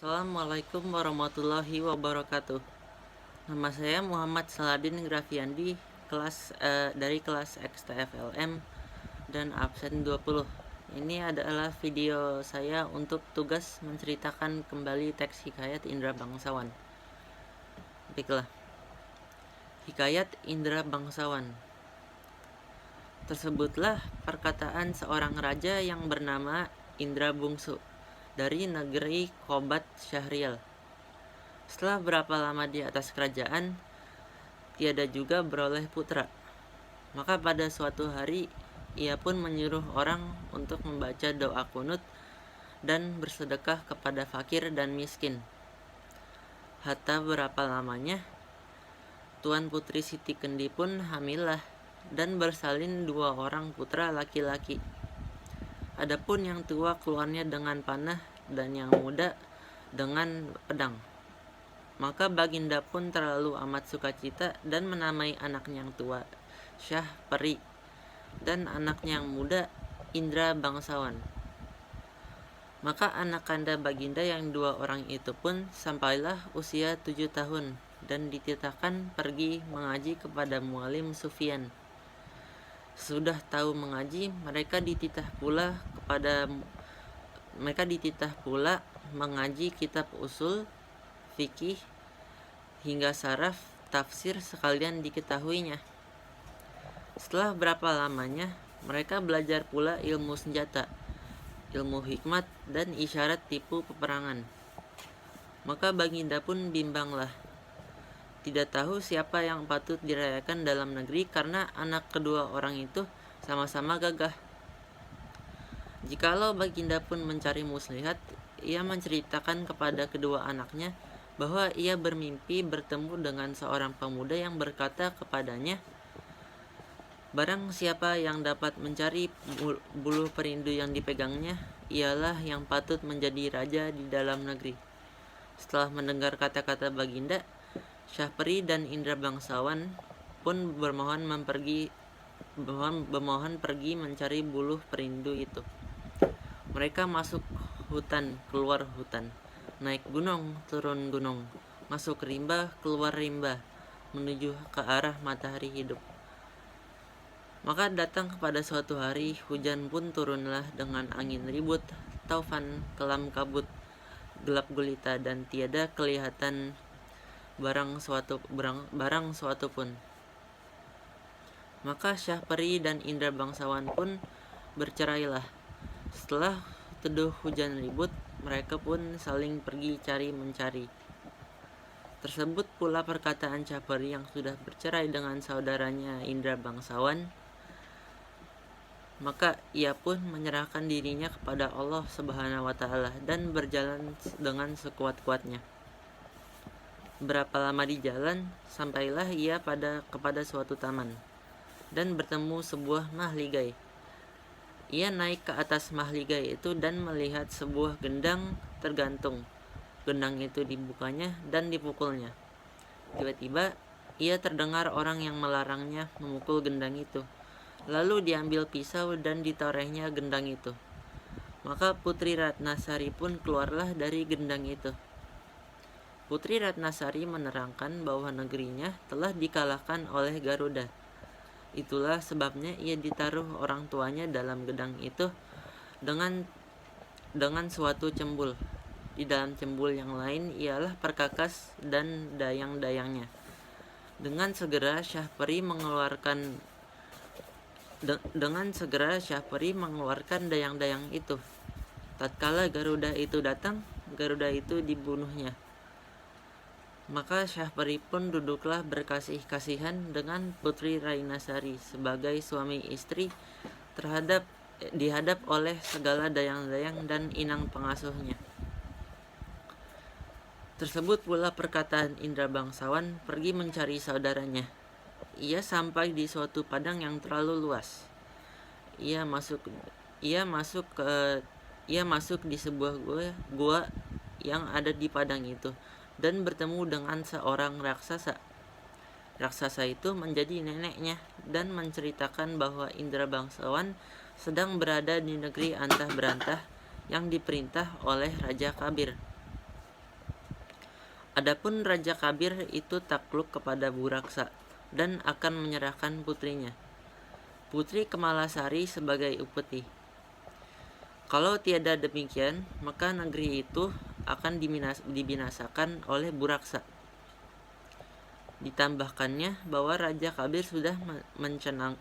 Assalamualaikum warahmatullahi wabarakatuh. Nama saya Muhammad Saladin Grafiandi, dari kelas XTFLM dan absen 20. Ini adalah video saya untuk tugas menceritakan kembali teks Hikayat Indra Bangsawan. Baiklah. Hikayat Indra Bangsawan. Tersebutlah perkataan seorang raja yang bernama Indra Bungsu dari negeri Qobat Syahrial. Setelah berapa lama di atas kerajaan, tiada juga beroleh putra. Maka pada suatu hari, ia pun menyuruh orang untuk membaca doa kunut dan bersedekah kepada fakir dan miskin. Hatta berapa lamanya, Tuan Putri Siti Kendi pun hamillah dan bersalin 2 orang putra laki-laki. Adapun yang tua keluarnya dengan panah dan yang muda dengan pedang. Maka Baginda pun terlalu amat sukacita dan menamai anaknya yang tua Syah Peri dan anaknya yang muda Indra Bangsawan. Maka anak kanda Baginda yang 2 orang itu pun sampailah usia 7 tahun dan dititahkan pergi mengaji kepada Mualim Sufyan. Sudah tahu mengaji, mereka dititah pula mengaji kitab usul, fikih, hingga saraf, tafsir sekalian diketahuinya. Setelah berapa lamanya, mereka belajar pula ilmu senjata, ilmu hikmat, dan isyarat tipu peperangan. Maka Baginda pun bimbanglah, tidak tahu siapa yang patut dirayakan dalam negeri karena anak kedua orang itu sama-sama gagah. Jikalau Baginda pun mencari muslihat, ia menceritakan kepada kedua anaknya bahwa ia bermimpi bertemu dengan seorang pemuda yang berkata kepadanya, barang siapa yang dapat mencari buluh perindu yang dipegangnya, ialah yang patut menjadi raja di dalam negeri. Setelah mendengar kata-kata Baginda, Syah Peri dan Indra Bangsawan pun bermohon pergi mencari buluh perindu itu. Mereka masuk hutan, keluar hutan, naik gunung, turun gunung, masuk rimba, keluar rimba, menuju ke arah matahari hidup. Maka datang kepada suatu hari, hujan pun turunlah dengan angin ribut, taufan, kelam kabut, gelap gulita, dan tiada kelihatan barang suatu pun. Maka Syah Peri dan Indra Bangsawan pun bercerailah. Setelah teduh hujan ribut, mereka pun saling pergi mencari. Tersebut pula perkataan Syah Peri yang sudah bercerai dengan saudaranya Indra Bangsawan. Maka ia pun menyerahkan dirinya kepada Allah Subhanahu wa Ta'ala dan berjalan dengan sekuat-kuatnya. Berapa lama di jalan, sampailah ia kepada suatu taman dan bertemu sebuah mahligai. Ia naik ke atas mahligai itu dan melihat sebuah gendang tergantung. Gendang itu dibukanya dan dipukulnya. Tiba-tiba ia terdengar orang yang melarangnya memukul gendang itu. Lalu diambil pisau dan ditorehnya gendang itu. Maka Putri Ratnasari pun keluarlah dari gendang itu. Putri Ratnasari menerangkan bahwa negerinya telah dikalahkan oleh Garuda. Itulah sebabnya ia ditaruh orang tuanya dalam gendang itu dengan suatu cembul. Di dalam cembul yang lain ialah perkakas dan dayang-dayangnya. Dengan segera Syah Peri mengeluarkan dayang-dayang itu. Tatkala Garuda itu datang, Garuda itu dibunuhnya. Maka Syah Peri pun duduklah berkasih-kasihan dengan Putri Rainasari sebagai suami istri dihadap oleh segala dayang-dayang dan inang pengasuhnya. Tersebut pula perkataan Indra Bangsawan pergi mencari saudaranya. Ia sampai di suatu padang yang terlalu luas. Ia masuk di sebuah gua yang ada di padang itu dan bertemu dengan seorang raksasa. Raksasa itu menjadi neneknya dan menceritakan bahwa Indra Bangsawan sedang berada di negeri antah berantah yang diperintah oleh Raja Kabir. Adapun Raja Kabir itu takluk kepada Buraksa dan akan menyerahkan putrinya, Putri Kemalasari, sebagai upeti. Kalau tiada demikian, maka negeri itu akan dibinasakan oleh Buraksa. Ditambahkannya bahwa Raja Kabir sudah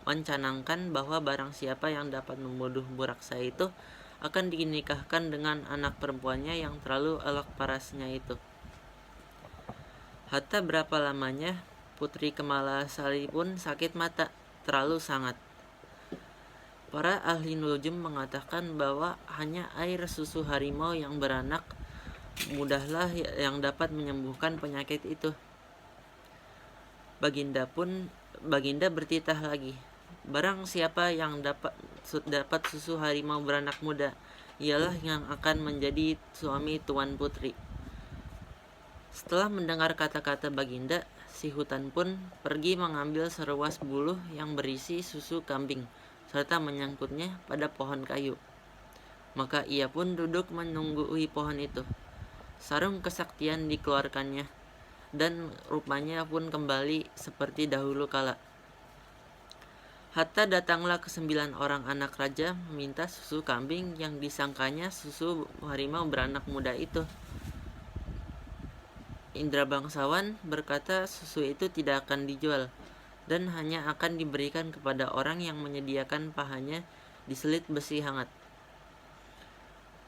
mencanangkan bahwa barang siapa yang dapat membunuh Buraksa itu akan dinikahkan dengan anak perempuannya yang terlalu elok parasnya itu. Hatta berapa lamanya, Putri Kemalasari pun sakit mata, terlalu sangat. Para ahli nujum mengatakan bahwa hanya air susu harimau yang beranak mudahlah yang dapat menyembuhkan penyakit itu. Baginda bertitah lagi, barang siapa yang dapat susu harimau beranak muda, ialah yang akan menjadi suami Tuan Putri. Setelah mendengar kata-kata Baginda, si hutan pun pergi mengambil seruas buluh yang berisi susu kambing serta menyangkutnya pada pohon kayu. Maka ia pun duduk menunggui pohon itu. Sarung kesaktian dikeluarkannya, dan rupanya pun kembali seperti dahulu kala. Hatta datanglah ke-9 orang anak raja meminta susu kambing yang disangkanya susu harimau beranak muda itu. Indra bangsawan berkata susu itu tidak akan dijual dan hanya akan diberikan kepada orang yang menyediakan pahanya diselit besi hangat.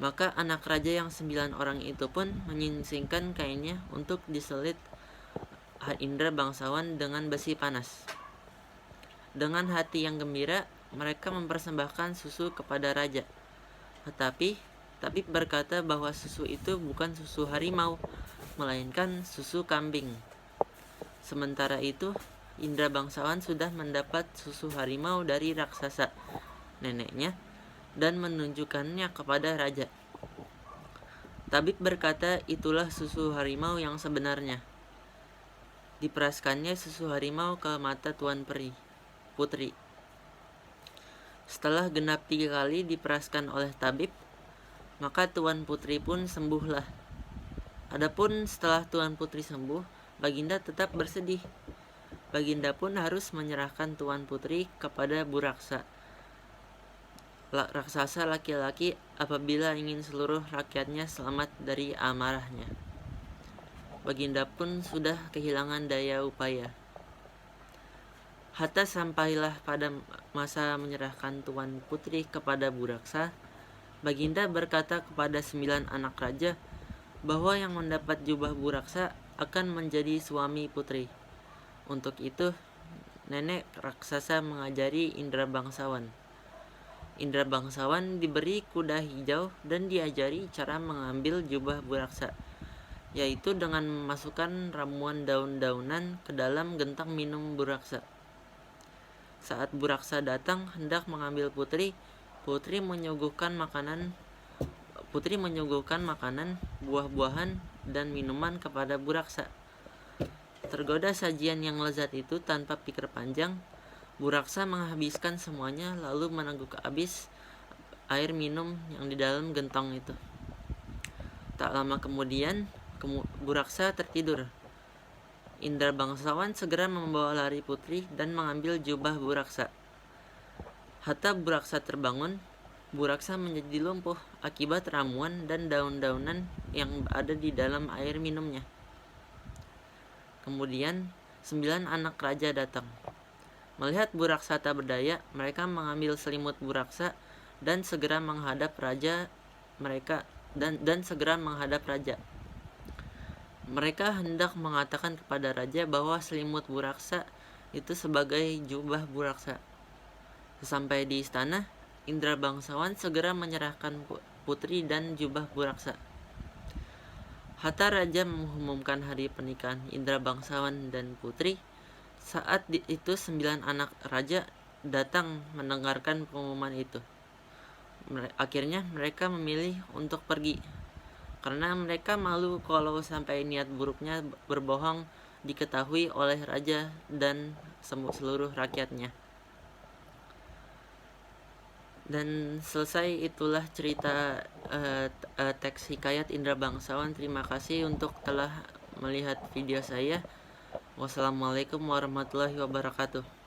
Maka anak raja yang 9 orang itu pun menyingsingkan kainnya untuk diselit Indra bangsawan dengan besi panas. Dengan hati yang gembira, mereka mempersembahkan susu kepada raja. Tetapi tabib berkata bahwa susu itu bukan susu harimau, melainkan susu kambing. Sementara itu, Indra bangsawan sudah mendapat susu harimau dari raksasa neneknya dan menunjukkannya kepada raja. Tabib berkata itulah susu harimau yang sebenarnya. Diperaskannya susu harimau ke mata Tuan Putri. Setelah genap 3 kali diperaskan oleh tabib, maka Tuan Putri pun sembuhlah. Adapun setelah Tuan Putri sembuh, Baginda tetap bersedih. Baginda pun harus menyerahkan Tuan Putri kepada Buraksa, raksasa laki-laki, apabila ingin seluruh rakyatnya selamat dari amarahnya. Baginda pun sudah kehilangan daya upaya. Hatta sampailah pada masa menyerahkan Tuan Putri kepada Buraksa, Baginda berkata kepada 9 anak raja bahwa yang mendapat jubah Buraksa akan menjadi suami putri. Untuk itu, nenek raksasa mengajari Indra bangsawan. Indra bangsawan diberi kuda hijau dan diajari cara mengambil jubah Buraksa, yaitu dengan memasukkan ramuan daun-daunan ke dalam gentang minum Buraksa. Saat Buraksa datang hendak mengambil putri, Putri menyuguhkan makanan, buah-buahan, dan minuman kepada Buraksa. Tergoda sajian yang lezat itu tanpa pikir panjang, Buraksa menghabiskan semuanya lalu meneguk habis air minum yang di dalam gentong itu. Tak lama kemudian, Buraksa tertidur. Indra bangsawan segera membawa lari putri dan mengambil jubah Buraksa. Hatta Buraksa terbangun, Buraksa menjadi lumpuh akibat ramuan dan daun-daunan yang ada di dalam air minumnya. Kemudian 9 anak raja datang. Melihat Buraksa tak berdaya, mereka mengambil selimut Buraksa dan segera menghadap raja Mereka hendak mengatakan kepada raja bahwa selimut Buraksa itu sebagai jubah Buraksa. Sesampai di istana, Indra bangsawan segera menyerahkan putri dan jubah Buraksa. Hatta raja mengumumkan hari pernikahan Indra bangsawan dan putri. Saat itu 9 anak raja datang mendengarkan pengumuman itu. Akhirnya mereka memilih untuk pergi, karena mereka malu kalau sampai niat buruknya berbohong diketahui oleh raja dan seluruh rakyatnya. Dan selesai itulah cerita teks hikayat Indra bangsawan. Terima kasih untuk telah melihat video saya. Wassalamualaikum warahmatullahi wabarakatuh.